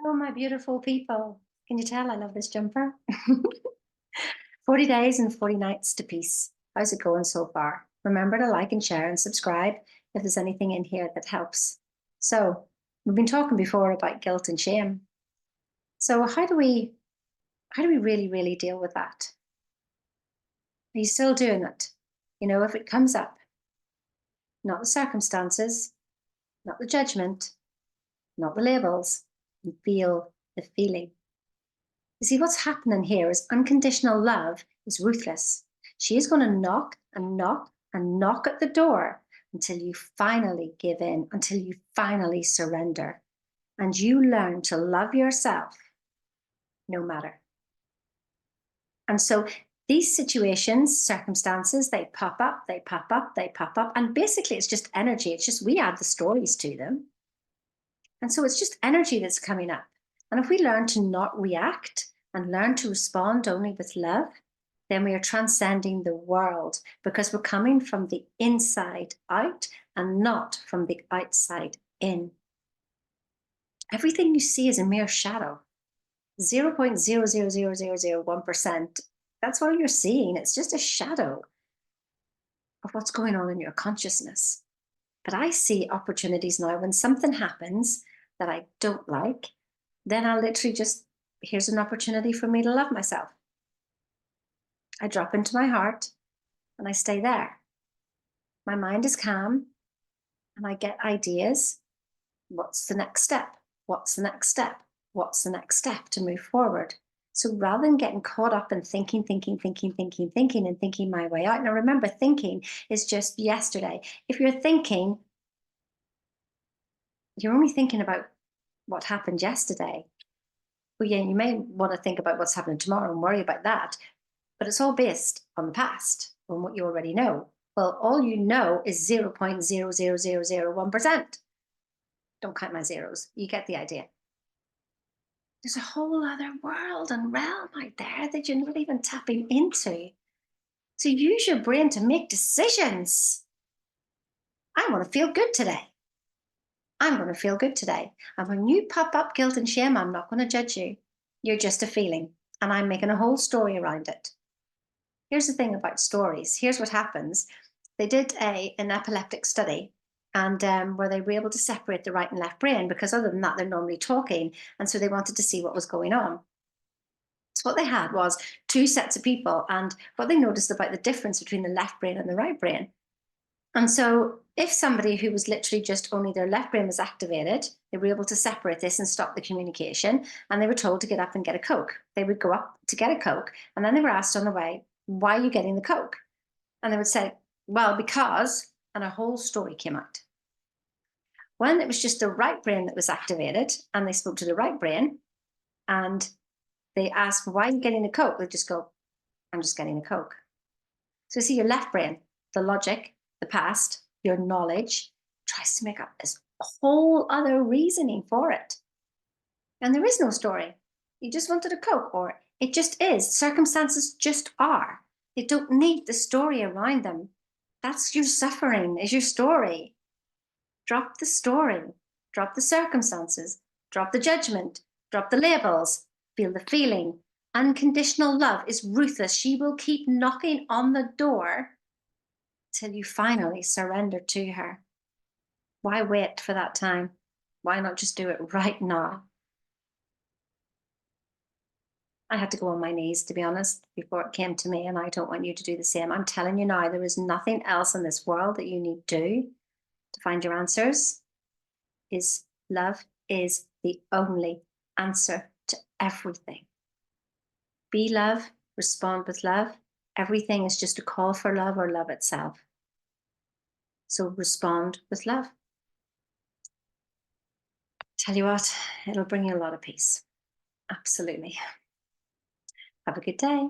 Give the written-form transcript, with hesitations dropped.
Oh, my beautiful people. Can you tell I love this jumper? 40 days and 40 nights to peace. How's it going so far? Remember to like and share and subscribe if there's anything in here that helps. So, we've been talking before about guilt and shame. So, how do we really deal with that? Are you still doing it? If it comes up, not the circumstances, not the judgment, not the labels, and feel the feeling. You see, what's happening here is unconditional love is ruthless. She is going to knock and knock and knock at the door until you finally give in, until you finally surrender. And you learn to love yourself no matter. And so these situations, circumstances, they pop up, they pop up, they pop up. And basically, it's just energy. It's just we add the stories to them. And so it's just energy that's coming up. And if we learn to not react and learn to respond only with love, then we are transcending the world because we're coming from the inside out and not from the outside in. Everything you see is a mere shadow. 0.00001%. That's all you're seeing. It's just a shadow of what's going on in your consciousness. But I see opportunities now when something happens that I don't like, then I'll literally just, here's an opportunity for me to love myself. I drop into my heart and I stay there. My mind is calm and I get ideas. What's the next step? What's the next step? What's the next step to move forward? So rather than getting caught up in thinking, and thinking my way out. Now remember, thinking is just yesterday. If you're thinking, you're only thinking about what happened yesterday. Well, yeah, you may want to think about what's happening tomorrow and worry about that, but it's all based on the past, on what you already know. Well, all you know is 0.00001%. Don't count my zeros. You get the idea. There's a whole other world and realm out there that you're not even tapping into. So use your brain to make decisions. I want to feel good today. I'm going to feel good today. And when you pop up guilt and shame, I'm not going to judge you. You're just a feeling. And I'm making a whole story around it. Here's the thing about stories. Here's what happens. They did an epileptic study and where they were able to separate the right and left brain because other than that, they're normally talking. And so they wanted to see what was going on. So what they had was two sets of people. And what they noticed about the difference between the left brain and the right brain. And so if somebody who was literally just only their left brain was activated, they were able to separate this and stop the communication. And they were told to get up and get a Coke. They would go up to get a Coke. And then they were asked on the way, why are you getting the Coke? And they would say, well, because, and a whole story came out. When it was just the right brain that was activated and they spoke to the right brain and they asked, why are you getting a Coke? They just go, I'm just getting a Coke. So you see your left brain, the logic, the past, your knowledge, tries to make up this whole other reasoning for it. And there is no story. You just wanted a Coke, or it just is. Circumstances just are. They don't need the story around them. That's your suffering, is your story. Drop the story, drop the circumstances, drop the judgment, drop the labels, feel the feeling. Unconditional love is ruthless. She will keep knocking on the door till you finally surrender to her. Why wait for that time? Why not just do it right now? I had to go on my knees, to be honest, before it came to me, and I don't want you to do the same. I'm telling you now, there is nothing else in this world that you need to do to find your answers. Is love is the only answer to everything. Be love, respond with love. Everything is just a call for love or love itself. So respond with love. Tell you what, it'll bring you a lot of peace. Absolutely. Have a good day.